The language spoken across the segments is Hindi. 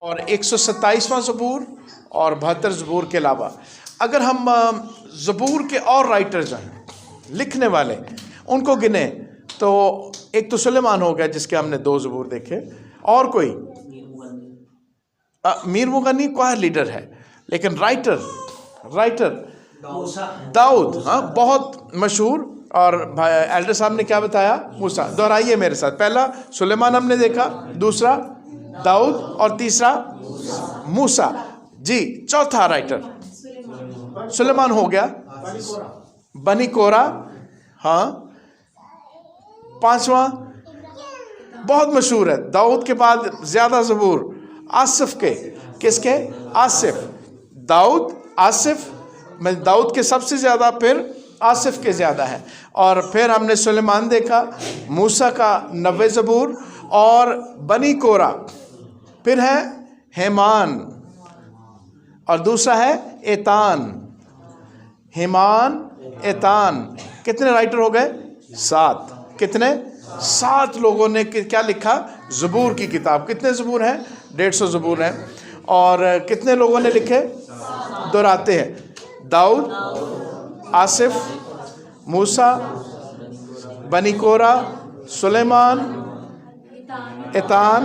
और 127वां ज़बूर और 72 ज़बूर के अलावा अगर हम ज़बूर के और राइटर्स हैं, लिखने वाले, उनको गिने तो एक तो सुलेमान हो गया जिसके हमने 2 ज़बूर देखे, और कोई मीर मुगन्नी का लीडर है, लेकिन राइटर दाऊद, हाँ, बहुत मशहूर। और एल्डर साहब ने क्या बताया? मूसा। दोहराइए मेरे साथ, पहला सुलेमान हमने देखा, दूसरा दाऊद और तीसरा मूसा। जी, चौथा राइटर सुलेमान हो गया, बनी कोरा, हाँ, पांचवा बहुत मशहूर है, दाऊद के बाद ज्यादा ज़बूर आसिफ के, किसके? आसिफ, दाऊद, आसिफ में दाऊद के सबसे ज्यादा, फिर आसिफ के ज्यादा है। और फिर हमने सुलेमान देखा, मूसा का 90 ज़बूर और बनी कोरा, फिर है हेमान और दूसरा है एतान। हेमान, एतान, कितने राइटर हो गए? 7। कितने? 7 लोगों ने क्या लिखा? ज़बूर की किताब। कितने ज़बूर हैं? 150 ज़बूर हैं। और कितने लोगों ने लिखे? दोहराते हैं, दाऊद, आसिफ, मूसा, बनी कोरा, सुलेमान, एतान,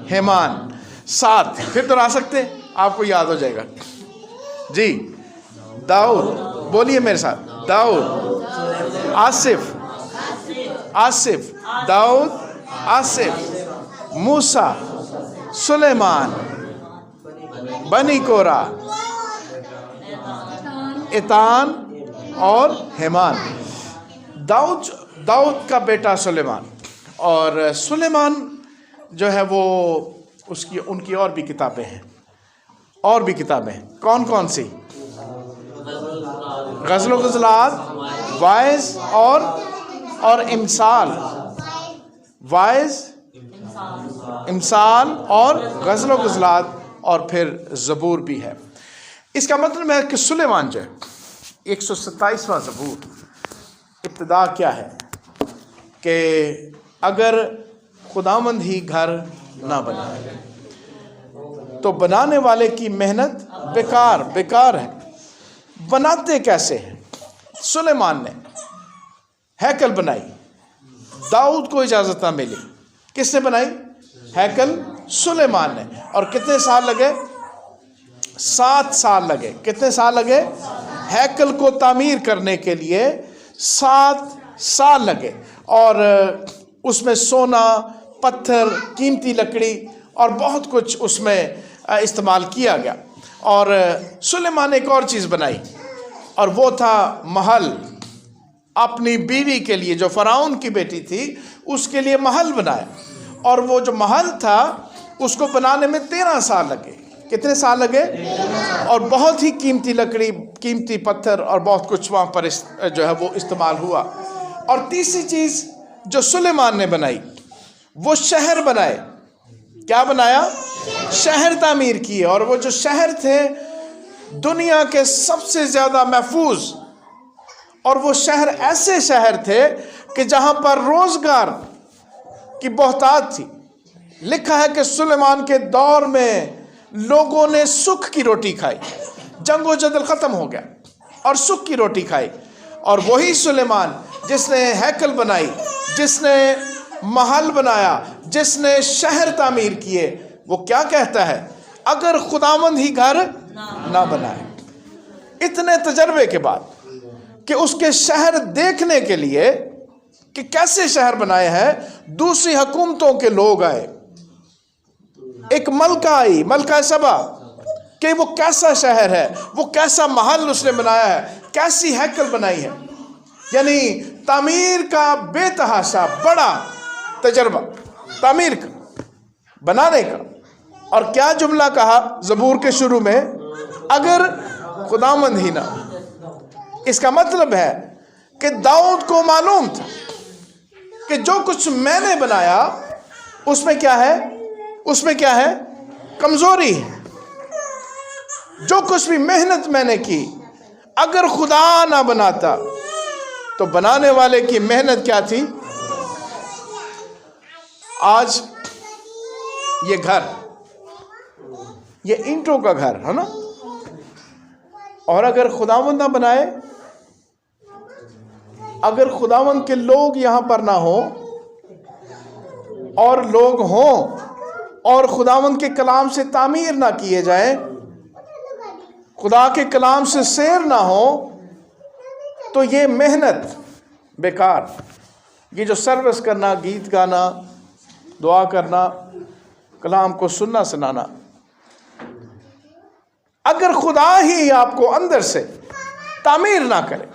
हेमान, 7। फिर दोहरा सकते हैं, आपको याद हो जाएगा। जी, दाऊद, बोलिए मेरे साथ, दाऊद, आसिफ, दाऊद, आसिफ, मूसा, सुलेमान, बनी कोरा, एतान और हेमान। दाऊद का बेटा सुलेमान, और सुलेमान जो है वो उनकी और भी किताबें हैं, कौन कौन सी? गज़ल व ग़ज़लात, वाइज़ और इमसाल, वाइज़, इमसाल और गज़ल व ग़ज़लात, और फिर ज़बूर भी है। इसका मतलब है कि सुलेमान जो है 127वां ज़बूर, इब्तिदा क्या है कि अगर खुदावंद ही घर ना बनाए तो बनाने वाले की मेहनत बेकार है। बनाते कैसे हैं? सुलेमान ने हैकल बनाई, दाऊद को इजाज़त ना मिली, किसने बनाई? हैकल, सुलेमान ने। और कितने साल लगे? 7 साल लगे। कितने साल लगे? हैकल को तामीर करने के लिए 7 साल लगे। और उसमें सोना, पत्थर, कीमती लकड़ी और बहुत कुछ उसमें इस्तेमाल किया गया। और सुलेमान ने एक और चीज़ बनाई, और वो था महल। अपनी बीवी के लिए, जो फ़िरौन की बेटी थी, उसके लिए महल बनाया। और वो जो महल था उसको बनाने में 13 साल लगे। कितने साल लगे? और बहुत ही कीमती लकड़ी, कीमती पत्थर और बहुत कुछ वहाँ पर जो है वो इस्तेमाल हुआ। और तीसरी चीज़ जो सुलेमान ने बनाई, वो शहर बनाए। क्या बनाया? शहर तामीर किए। और वो जो शहर थे दुनिया के सबसे ज़्यादा महफूज, और वो शहर ऐसे शहर थे कि जहाँ पर रोज़गार की बहुतात थी। लिखा है कि सुलेमान के दौर में लोगों ने सुख की रोटी खाई, जंगो जदल ख़त्म हो गया और सुख की रोटी खाई। और वही सुलेमान जिसने हैकल बनाई, जिसने महल बनाया, जिसने शहर तामीर किए, वो क्या कहता है? अगर खुदावंद ही घर ना बनाए। इतने तजर्बे के बाद कि उसके शहर देखने के लिए कि कैसे शहर बनाए हैं, दूसरी हुकूमतों के लोग आए। एक मलका आई, मलका सबा, कि वो कैसा शहर है, वो कैसा महल उसने बनाया है, कैसी हैकल बनाई है। यानी तामीर का बेतहाशा बड़ा तजर्बा, तामीर का, बनाने का। और क्या जुमला कहा ज़बूर के शुरू में? अगर खुदावंद ही ना। इसका मतलब है कि दाऊद को मालूम था कि जो कुछ मैंने बनाया उसमें क्या है? उसमें क्या है? कमजोरी है। जो कुछ भी मेहनत मैंने की, अगर खुदा ना बनाता तो बनाने वाले की मेहनत क्या थी? आज ये घर ये ईंटों का घर है ना। और अगर खुदावंद ना बनाए, अगर खुदावंद के लोग यहां पर ना हो और लोग हों और खुदावंद के कलाम से तामीर ना किए जाए, खुदा के कलाम से सैर ना हो, तो ये मेहनत बेकार। ये जो सर्विस करना, गीत गाना, दुआ करना, कलाम को सुनना सुनाना, अगर खुदा ही आपको अंदर से तामीर ना करे,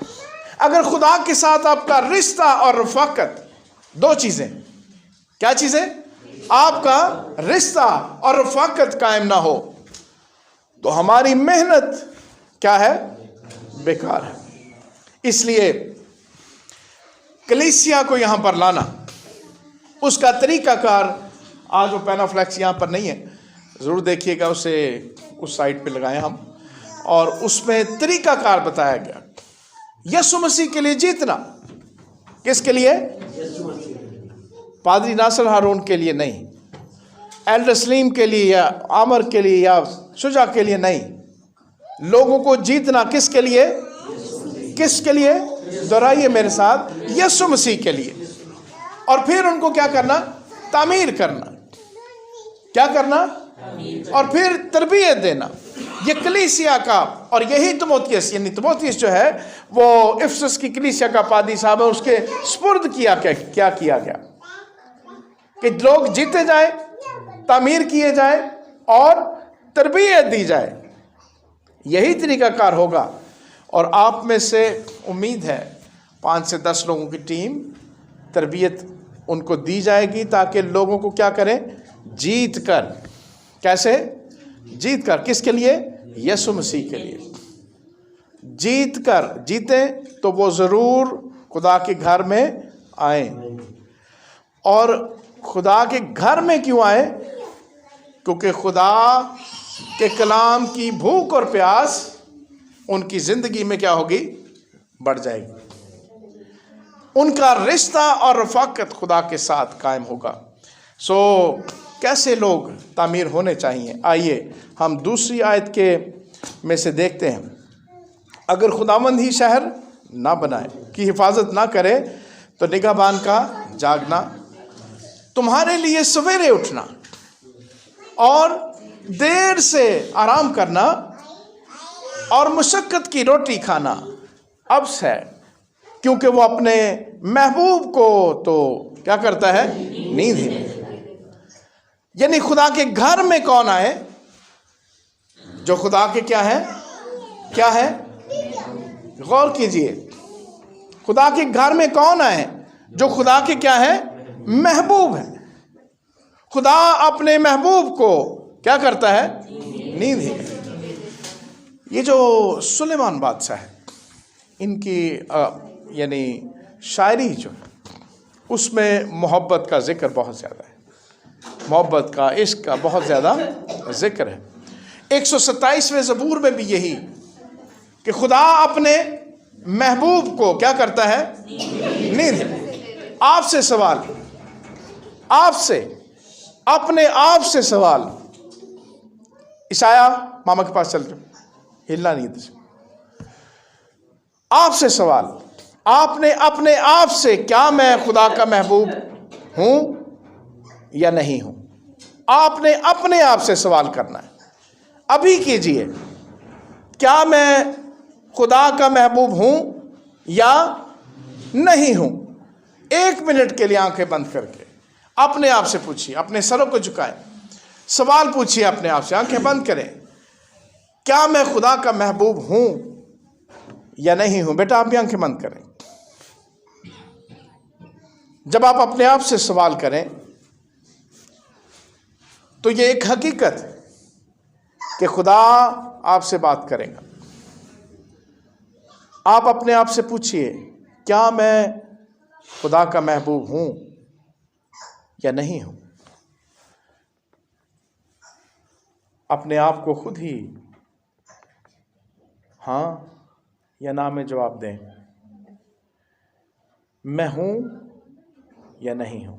अगर खुदा के साथ आपका रिश्ता और रफाकत, दो चीजें, क्या चीजें, आपका रिश्ता और रफाकत कायम ना हो, तो हमारी मेहनत क्या है, बेकार है। इसलिए कलीसिया को यहां पर लाना, उसका तरीकाकार, आज वो पैनाफ्लेक्स यहां पर नहीं है, जरूर देखिएगा, उसे उस साइड पे लगाएं हम, और उसमें तरीकाकार बताया गया। यीशु मसीह के लिए जीतना, किसके लिए, पादरी नासिर हारून के लिए नहीं, एल्डर सलीम के लिए या आमर के लिए या शुजा के लिए नहीं, लोगों को जीतना किसके लिए, किसके लिए, दोहराइए मेरे साथ, यीशु मसीह के लिए। और फिर उनको क्या करना, तामीर करना, क्या करना, और फिर तरबियत देना। ये कलीसिया का, और यही तिमोथियस, यानी तिमोथियस जो है वो इफिसस की कलीसिया का पादी साहब है, उसके सुपुर्द किया, क्या किया गया कि लोग जीते जाए, तामीर किए जाए और तरबियत दी जाए। यही तरीकाकार होगा। और आप में से उम्मीद है 5 से 10 लोगों की टीम, तरबियत उनको दी जाएगी ताकि लोगों को क्या करें, जीत कर, कैसे जीत कर, किसके लिए, यीशु मसीह के लिए जीत कर, जीते तो वो ज़रूर खुदा के घर में आए। और खुदा के घर में क्यों आए, क्योंकि खुदा के कलाम की भूख और प्यास उनकी ज़िंदगी में क्या होगी, बढ़ जाएगी। उनका रिश्ता और रफाकत खुदा के साथ कायम होगा। सो कैसे लोग तामीर होने चाहिए, आइए हम दूसरी आयत के में से देखते हैं। अगर खुदावंद ही शहर ना बनाए, की हिफाजत ना करे, तो निगाहबान का जागना, तुम्हारे लिए सवेरे उठना और देर से आराम करना और मुशक्कत की रोटी खाना अब्स है, क्योंकि वो अपने महबूब को तो क्या करता है, नींद ही। यानी खुदा के घर में कौन आए, जो खुदा के क्या है, क्या है, गौर कीजिए, खुदा के घर में कौन आए, जो खुदा के क्या है, महबूब है। खुदा अपने महबूब को क्या करता है, नींद ही। ये जो सुलेमान बादशाह है, इनकी यानी शायरी जो है उसमें मोहब्बत का जिक्र बहुत ज़्यादा है, मोहब्बत का, इश्क का बहुत ज़्यादा जिक्र है। 127वें ज़बूर में भी यही कि खुदा अपने महबूब को क्या करता है, नींद। आपसे सवाल, आपसे, अपने आप से सवाल, ईशाया मामा के पास चल जाओ, हिलना नहीं है। आपसे सवाल, आपने अपने आप से, क्या मैं खुदा का महबूब हूं या नहीं हूं? आपने अपने आप से सवाल करना है। अभी कीजिए, क्या मैं खुदा का महबूब हूं या नहीं हूं? 1 मिनट के लिए आंखें बंद करके अपने आप से पूछिए, अपने सरों को झुकाएं, सवाल पूछिए अपने आप से, आंखें बंद करें, क्या मैं खुदा का महबूब हूं या नहीं हूं? बेटा आप भी आंखें बंद करें। जब आप अपने आप से सवाल करें तो ये एक हकीकत कि खुदा आपसे बात करेगा। आप अपने आप से पूछिए, क्या मैं खुदा का महबूब हूं या नहीं हूं? अपने आप को खुद ही हाँ या ना में जवाब दें, मैं हूं या नहीं हूं।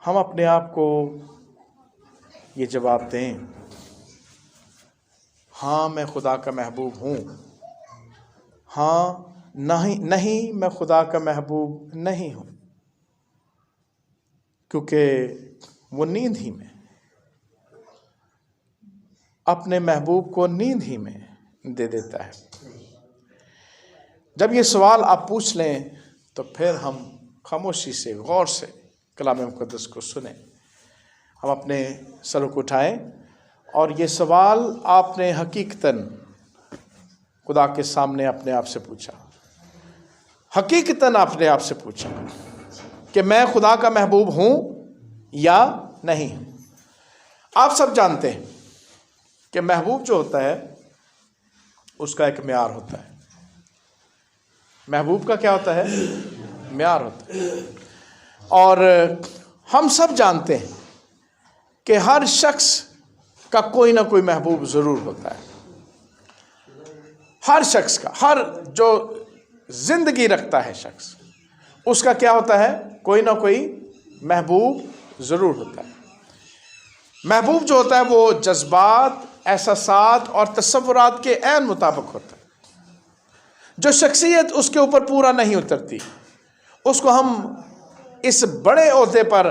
हम अपने आप को ये जवाब दें। हाँ मैं खुदा का महबूब हूँ, हाँ नहीं मैं खुदा का महबूब नहीं हूँ, क्योंकि वो नींद ही में, अपने महबूब को नींद ही में दे देता है। जब ये सवाल आप पूछ लें तो फिर हम खामोशी से, गौर से कलाम मुक़द्दस को सुने। हम अपने सरों को उठाएं और ये सवाल आपने हकीकतन खुदा के सामने अपने आप से पूछा, हकीकतन अपने आप से पूछा कि मैं खुदा का महबूब हूँ या नहीं। आप सब जानते हैं कि महबूब जो होता है उसका एक म्यार होता है। महबूब का क्या होता है? म्यार होता है। और हम सब जानते हैं कि हर शख्स का कोई ना कोई महबूब ज़रूर होता है। हर शख्स का, हर जो जिंदगी रखता है शख्स, उसका क्या होता है? कोई ना कोई महबूब ज़रूर होता है। महबूब जो होता है वो जज्बात, एहसासात और तसव्वुरात के ऐन मुताबिक होता है। जो शख्सियत उसके ऊपर पूरा नहीं उतरती उसको हम इस बड़े ओहदे पर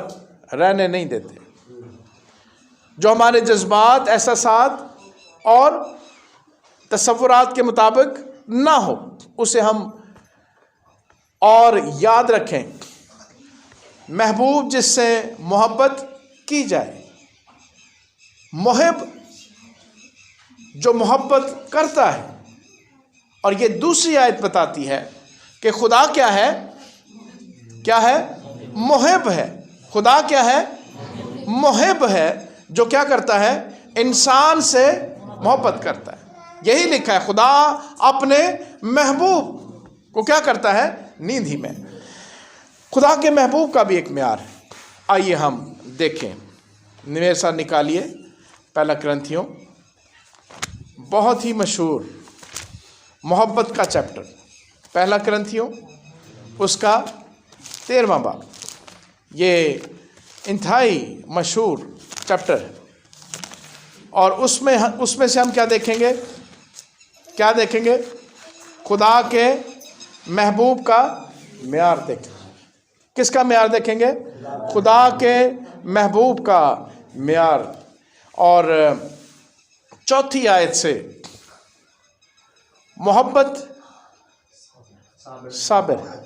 रहने नहीं देते। जो हमारे जज्बात, एहसासात और तसव्वुरात के मुताबिक ना हो उसे हम, और याद रखें, महबूब जिससे मोहब्बत की जाए, मुहिब जो मोहब्बत करता है। और ये दूसरी आयत बताती है कि खुदा क्या है? क्या है? मुहिब है। खुदा क्या है? मुहिब है, जो क्या करता है? इंसान से मोहब्बत करता है। यही लिखा है, खुदा अपने महबूब को क्या करता है? नींद ही में। खुदा के महबूब का भी एक म्यार है। आइए हम देखें। मेरे साथ निकालिए पहला कुरिन्थियों, बहुत ही मशहूर मोहब्बत का चैप्टर, पहला कुरिन्थियों उसका 13वां बाब। ये इंतहाई मशहूर चैप्टर है और उसमें से हम क्या देखेंगे? क्या देखेंगे? खुदा के महबूब का म्यार देखेंगे। किसका म्यार देखेंगे? खुदा के महबूब का म्यार। और चौथी आयत से मोहब्बत साबिर है।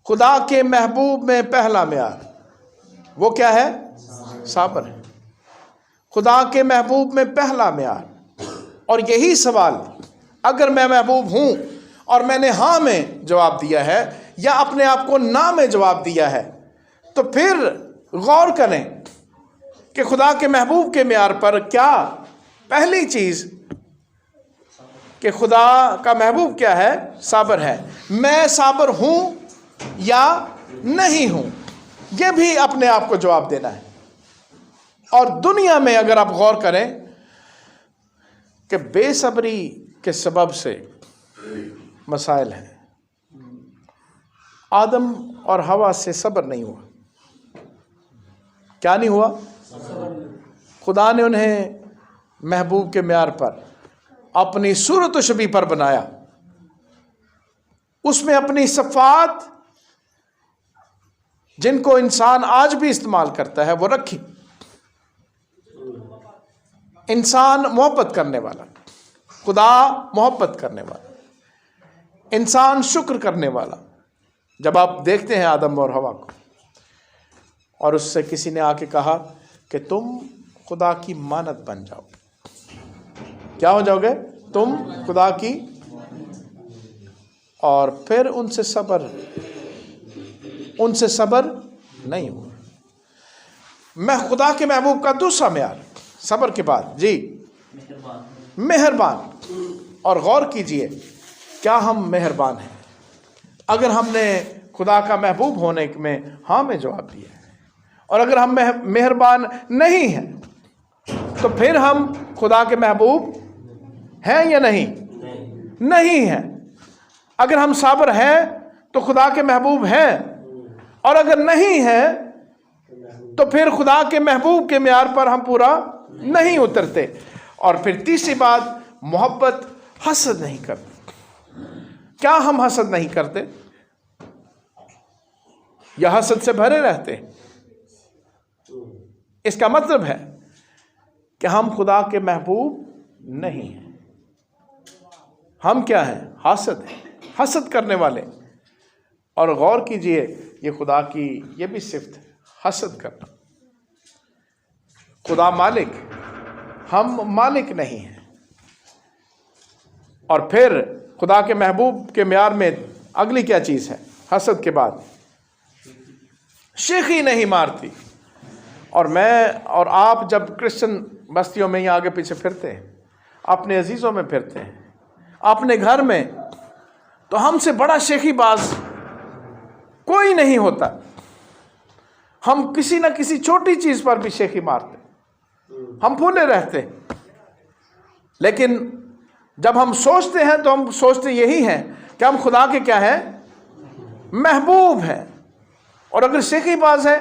खुदा के महबूब में पहला म्यार वो क्या है? साबिर है। खुदा के महबूब में पहला म्यार। और यही सवाल, अगर मैं महबूब हूं और मैंने हाँ में जवाब दिया है या अपने आप को ना में जवाब दिया है, तो फिर गौर करें कि खुदा के महबूब के म्यार पर क्या पहली चीज कि खुदा का महबूब क्या है? साबिर है। मैं साबिर हूं या नहीं हूं, यह भी अपने आप को जवाब देना है। और दुनिया में अगर आप गौर करें कि बेसब्री के सबब से मसाइल हैं। आदम और हवा से सब्र नहीं हुआ। क्या नहीं हुआ? खुदा ने उन्हें महबूब के म्यार पर, अपनी सूरत व शबीह पर बनाया, उसमें अपनी सफ़ात जिनको इंसान आज भी इस्तेमाल करता है वो रखी। इंसान मोहब्बत करने वाला, खुदा मोहब्बत करने वाला, इंसान शुक्र करने वाला। जब आप देखते हैं आदम और हवा को, और उससे किसी ने आके कहा कि तुम खुदा की मानत बन जाओ, क्या हो जाओगे? तुम खुदा की। और फिर उनसे सब्र नहीं हुआ। मैं खुदा के महबूब का दूसरा म्यार, सब्र के बाद जी मेहरबान। और गौर कीजिए, क्या हम मेहरबान हैं? अगर हमने खुदा का महबूब होने में हाँ में जवाब दिया है, और अगर हम मेहरबान नहीं हैं, तो फिर हम खुदा के महबूब हैं या नहीं? नहीं हैं। अगर हम साबिर हैं तो खुदा के महबूब हैं, और अगर नहीं हैं तो फिर खुदा के महबूब के म्यार पर हम पूरा नहीं उतरते। और फिर तीसरी बात, मोहब्बत हसद नहीं करती। क्या हम हसद नहीं करते या हसद से भरे रहते हैं? इसका मतलब है कि हम खुदा के महबूब नहीं हैं। हम क्या हैं? हसद हैं, हसद करने वाले। और गौर कीजिए, ये खुदा की ये भी सिफ्त है, हसद करना। खुदा मालिक, हम मालिक नहीं हैं। और फिर खुदा के महबूब के म्यार में अगली क्या चीज़ है हसद के बाद? शेखी नहीं मारती। और मैं और आप जब क्रिश्चियन बस्तियों में ही आगे पीछे फिरते हैं, अपने अजीज़ों में फिरते हैं, अपने घर में, तो हमसे बड़ा शेखीबाज कोई नहीं होता। हम किसी ना किसी छोटी चीज़ पर भी शेखी मारते, हम फूले रहते। लेकिन जब हम सोचते हैं तो हम सोचते यही हैं कि हम खुदा के क्या हैं? महबूब हैं। और अगर शेखीबाज है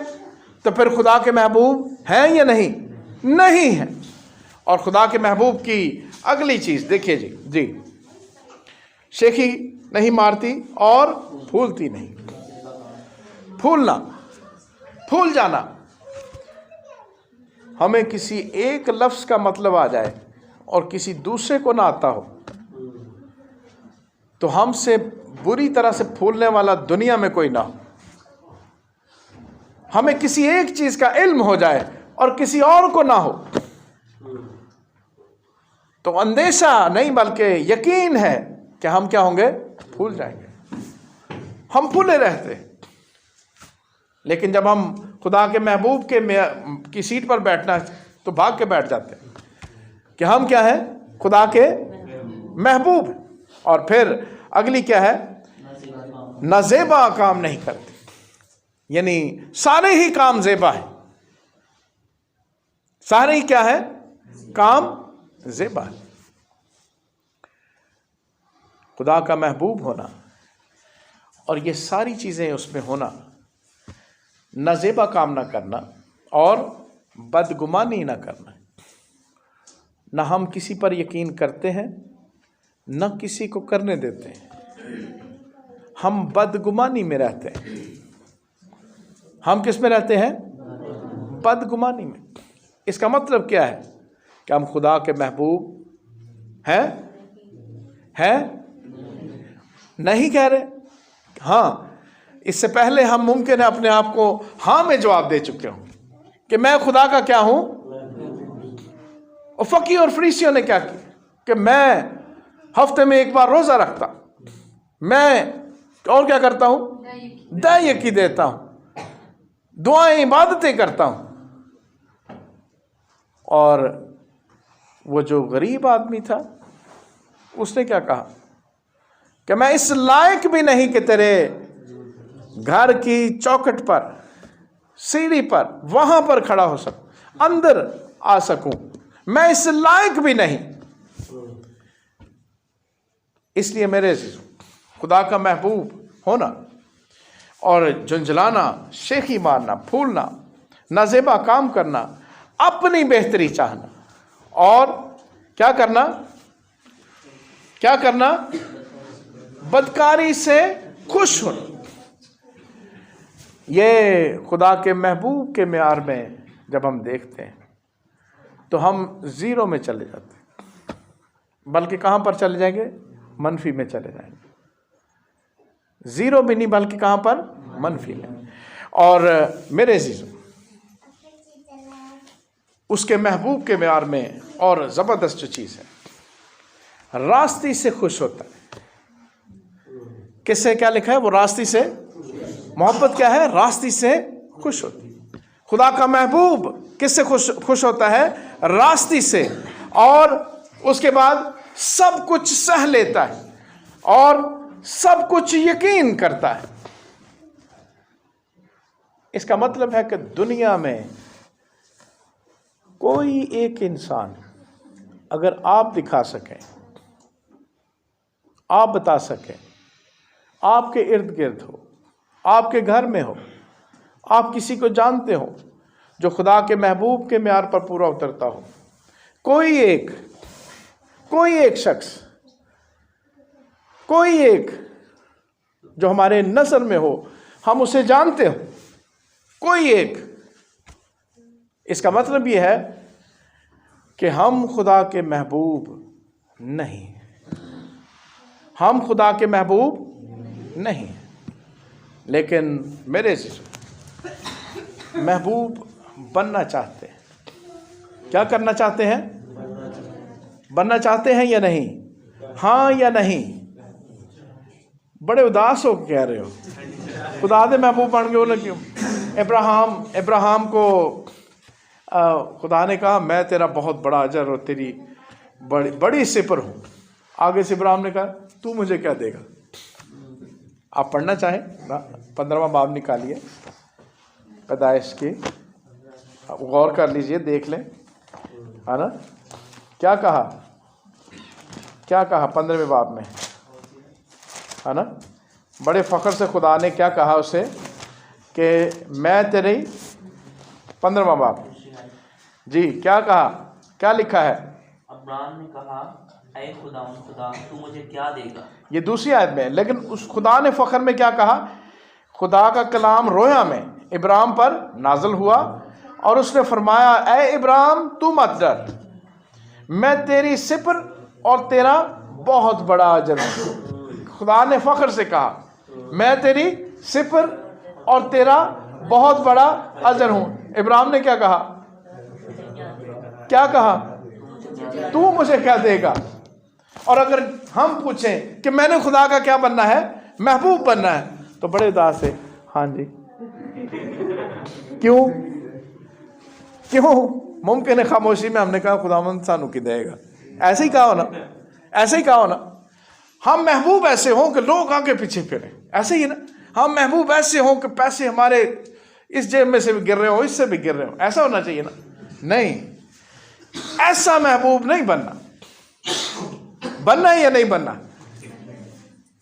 तो फिर खुदा के महबूब हैं या नहीं? नहीं है। और खुदा के महबूब की अगली चीज़ देखिए जी, शेखी नहीं मारती और फूलती नहीं। फूलना, फूल जाना, हमें किसी एक लफ्ज़ का मतलब आ जाए और किसी दूसरे को ना आता हो, तो हमसे बुरी तरह से फूलने वाला दुनिया में कोई ना हो। हमें किसी एक चीज का इल्म हो जाए और किसी और को ना हो, तो अंदेशा नहीं बल्कि यकीन है कि हम क्या होंगे? फूल जाएंगे। हम फूले रहते। लेकिन जब हम खुदा के महबूब की सीट पर बैठना तो भाग के बैठ जाते हैं कि हम क्या है? खुदा के महबूब। और फिर अगली क्या है? नज़ेबा काम नहीं करते, यानी सारे ही काम ज़ेबा है। सारे ही क्या है? काम ज़ेबा है। खुदा का महबूब होना और ये सारी चीज़ें उसमें होना, न ज़ेबा काम ना करना और बदगुमानी ना करना। न हम किसी पर यकीन करते हैं, न किसी को करने देते हैं। हम बदगुमानी में रहते हैं। हम किस में रहते हैं? बदगुमानी में। इसका मतलब क्या है? कि हम खुदा के महबूब हैं नहीं कह रहे। हाँ, इससे पहले हम मुमकिन है अपने आप को हाँ में जवाब दे चुके हों कि मैं खुदा का क्या हूं। और फकी और फरीसियों ने क्या किया कि मैं हफ्ते में एक बार रोजा रखता, मैं और क्या करता हूं? दयकी देता हूं, दुआएं इबादतें करता हूं। और वो जो गरीब आदमी था उसने क्या कहा कि मैं इस लायक भी नहीं कि तेरे घर की चौखट पर, सीढ़ी पर, वहां पर खड़ा हो सकूं, अंदर आ सकूं, मैं इस लायक भी नहीं। इसलिए मेरे खुदा का महबूब होना और झुंझलाना, शेखी मारना, फूलना, नाज़ेबा काम करना, अपनी बेहतरी चाहना और क्या करना? बदकारी से खुश होना। ये खुदा के महबूब के म्यार में जब हम देखते हैं तो हम ज़ीरो में चले जाते हैं, बल्कि कहाँ पर चले जाएंगे? मनफी में चले जाएंगे। ज़ीरो भी नहीं बल्कि कहाँ पर? मनफी में। और मेरे अज़ीज़ों, उसके महबूब के म्यार में और ज़बरदस्त जो चीज़ है, रास्ती से खुश होता है। किससे क्या लिखा है? वो रास्ती से। मोहब्बत क्या है? रास्ती से खुश होती है। खुदा का महबूब किससे खुश होता है? रास्ती से। और उसके बाद सब कुछ सह लेता है और सब कुछ यकीन करता है। इसका मतलब है कि दुनिया में कोई एक इंसान अगर आप दिखा सकें, आप बता सकें, आपके इर्द गिर्द हो, आपके घर में हो, आप किसी को जानते हो जो खुदा के महबूब के म्यार पर पूरा उतरता हो, कोई एक शख्स, कोई एक जो हमारे नस्ल में हो, हम उसे जानते हो, कोई एक। इसका मतलब यह है कि हम खुदा के महबूब नहीं, हम खुदा के महबूब नहीं, लेकिन मेरे महबूब बनना चाहते हैं। क्या करना चाहते हैं? बनना चाहते हैं या नहीं? हाँ या नहीं? बड़े उदास हो कह रहे हो। खुदा दे महबूब बन गए। बोले क्यों? इब्राहिम को खुदा ने कहा मैं तेरा बहुत बड़ा अजर और तेरी बड़ी सिपर हूँ। आगे से इब्राहिम ने कहा तू मुझे क्या देगा? आप पढ़ना चाहें 15वां बाब निकालिए पैदाइश की, गौर कर लीजिए, देख लें, है ना? क्या कहा 15वें बाब में, है ना? बड़े फ़ख्र से खुदा ने क्या कहा उसे कि मैं तेरी 15वां बाब जी, क्या कहा, क्या लिखा है? अब्राहम ने कहा ऐ खुदा तू मुझे क्या देगा? ये दूसरी आयत में। लेकिन उस खुदा ने फ़ख्र में क्या कहा? खुदा का कलाम रोया में इब्राहिम पर नाज़िल हुआ और उसने फरमाया ऐ इब्राहिम तू मत डर, मैं तेरी सिपर और तेरा बहुत बड़ा अजर हूँ। खुदा ने फ़ख्र से कहा मैं तेरी सिपर और तेरा बहुत बड़ा अजर हूँ। इब्राहिम ने क्या कहा? तू मुझे क्या देगा? और अगर हम पूछें कि मैंने खुदा का क्या बनना है, महबूब बनना है, तो बड़े उदास है। हाँ जी, क्यों? मुमकिन है खामोशी में हमने कहा खुदावंद सानू की देगा। ऐसे ही कहा हो ना। हम महबूब ऐसे हों कि लोग आगे पीछे फिरें, ऐसे ही ना। हम महबूब ऐसे हों कि पैसे हमारे इस जेब में से भी गिर रहे हो, इससे भी गिर रहे हो, ऐसा होना चाहिए ना? नहीं, ऐसा महबूब नहीं बनना है या नहीं बनना?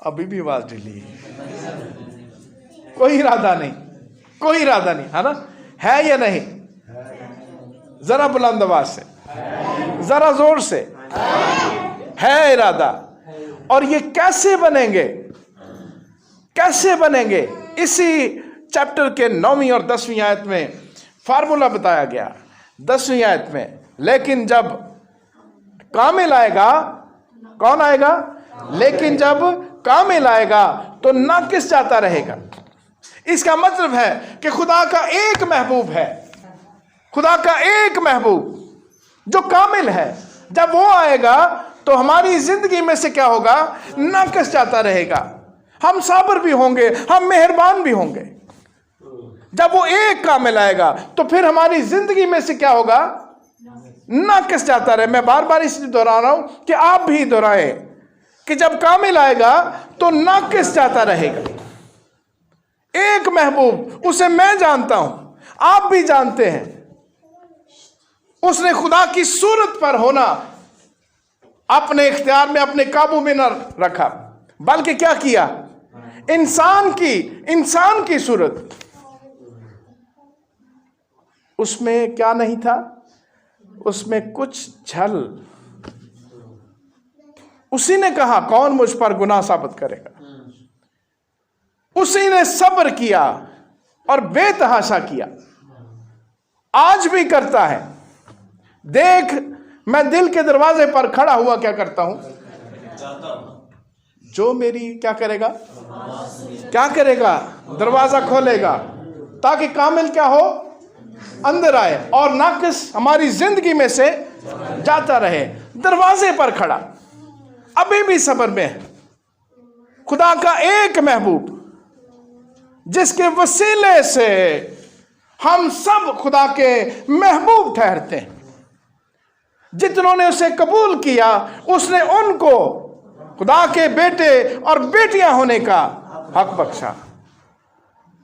अभी भी आवाज ढीली है। कोई इरादा नहीं, है ना? है या नहीं? जरा बुलंद आवाज से, जरा जोर से, है इरादा। और ये कैसे बनेंगे? इसी चैप्टर के 9वीं और 10वीं आयत में फार्मूला बताया गया। 10वीं आयत में, लेकिन जब कामिल आएगा, कौन आएगा? लेकिन जब कामिल आएगा तो नाकिस जाता रहेगा। इसका मतलब है कि खुदा का एक महबूब है, खुदा का एक महबूब जो कामिल है। जब वो आएगा तो हमारी जिंदगी में से क्या होगा? नाकिस जाता रहेगा। हम साबर भी होंगे, हम मेहरबान भी होंगे। जब वो एक कामिल आएगा तो फिर हमारी जिंदगी में से क्या होगा? नाकिस जाता रहे। मैं बार बार इसलिए दोहरा रहा हूं कि आप भी दोहराएं कि जब कामिल आएगा तो नाकिस जाता रहेगा। एक महबूब, उसे मैं जानता हूं, आप भी जानते हैं। उसने खुदा की सूरत पर होना अपने इख्तियार में, अपने काबू में न रखा, बल्कि क्या किया? इंसान की सूरत। उसमें क्या नहीं था? उसमें कुछ छल। उसी ने कहा कौन मुझ पर गुनाह साबित करेगा? उसी ने सब्र किया और बेतहाशा किया, आज भी करता है। देख, मैं दिल के दरवाजे पर खड़ा हुआ क्या करता हूं? जो मेरी क्या करेगा? दरवाजा खोलेगा ताकि कामिल क्या हो? अंदर आए और नाकिस हमारी जिंदगी में से जाता रहे। दरवाजे पर खड़ा, अभी भी सब्र में है। खुदा का एक महबूब जिसके वसीले से हम सब खुदा के महबूब ठहरते हैं। जितनों ने उसे कबूल किया, उसने उनको खुदा के बेटे और बेटियां होने का हक बख्शा।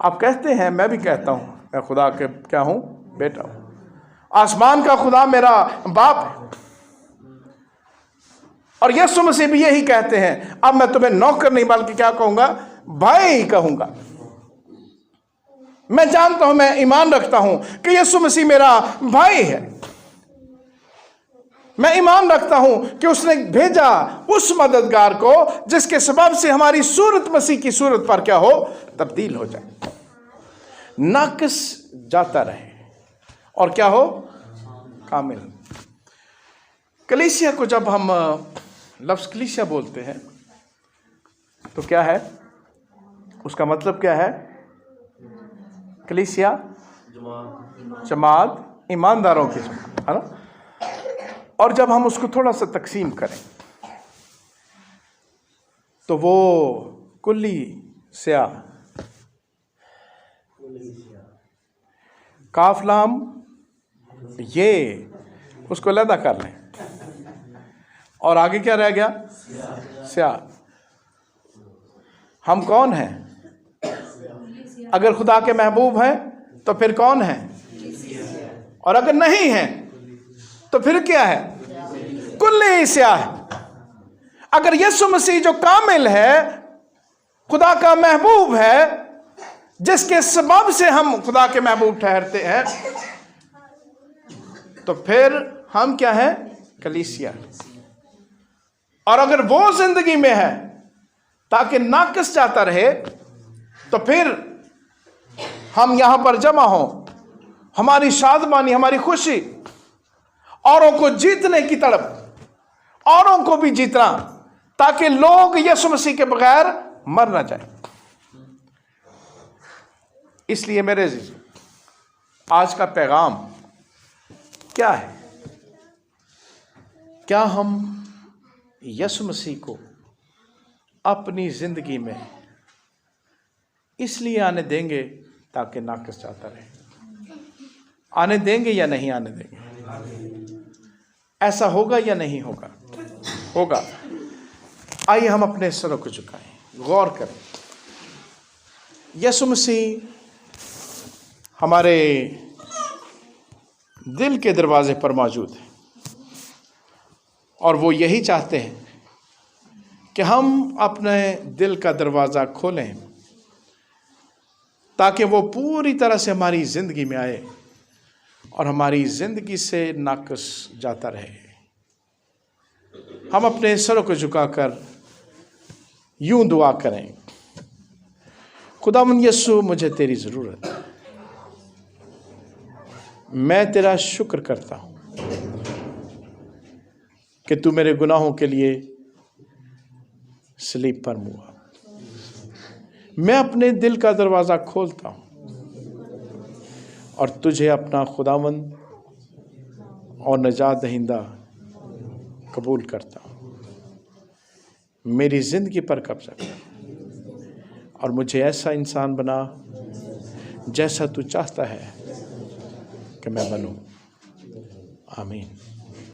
आप कहते हैं, मैं भी कहता हूं, मैं खुदा के क्या हूं? बेटा हूं। आसमान का खुदा मेरा बाप है। और यीशु मसीह भी यही कहते हैं, अब मैं तुम्हें नौकर नहीं बल्कि क्या कहूंगा? भाई कहूंगा। मैं जानता हूं, मैं ईमान रखता हूं कि यीशु मसीह मेरा भाई है। मैं ईमान रखता हूं कि उसने भेजा उस मददगार को जिसके सबब से हमारी सूरत मसीह की सूरत पर क्या हो, तब्दील हो जाए, नाकिस जाता रहे और क्या हो, कामिल। कलीसिया को जब हम लफ्ज कलीसिया बोलते हैं तो क्या है, उसका मतलब क्या है? कलीसिया जमात, ईमानदारों की जमात, है ना। और जब हम उसको थोड़ा सा तकसीम करें तो वो कुल्ली स्या, काफलाम, ये उसको अलहदा कर लें और आगे क्या रह गया? स्या। हम कौन हैं? अगर खुदा के महबूब हैं तो फिर कौन है? और अगर नहीं है तो फिर क्या है? कुल्ली स्या है। अगर यीशु मसीह जो कामिल है, खुदा का महबूब है, जिसके सबब से हम खुदा के महबूब ठहरते हैं, तो फिर हम क्या है? कलीसिया। और अगर वो जिंदगी में है ताकि नाकिस जाता रहे, तो फिर हम यहां पर जमा हो, हमारी शादमानी, हमारी खुशी, औरों को जीतने की तड़प, औरों को भी जीतना, ताकि लोग यीशु मसीह के बगैर मर ना जाए। इसलिए मेरे अजीज, आज का पैगाम क्या है? क्या हम यीशु मसीह को अपनी जिंदगी में इसलिए आने देंगे ताकि नाकिस जाता रहे? आने देंगे या नहीं आने देंगे? ऐसा होगा या नहीं होगा? होगा। आइए हम अपने सरों को झुकाएं, गौर करें। यीशु मसीह हमारे दिल के दरवाजे पर मौजूद है और वो यही चाहते हैं कि हम अपने दिल का दरवाज़ा खोलें ताकि वो पूरी तरह से हमारी ज़िंदगी में आए और हमारी ज़िंदगी से नाकिस जाता रहे। हम अपने सरों को झुकाकर यूं दुआ करें, खुदावंद यीशु, मुझे तेरी ज़रूरत है। मैं तेरा शुक्र करता हूँ कि तू मेरे गुनाहों के लिए सलीब पर मुआ। मैं अपने दिल का दरवाज़ा खोलता हूँ और तुझे अपना खुदावंद और नजात दहिंदा कबूल करता हूँ। मेरी ज़िंदगी पर कब्जा कर और मुझे ऐसा इंसान बना जैसा तू चाहता है कि मैं बनूं। आमीन।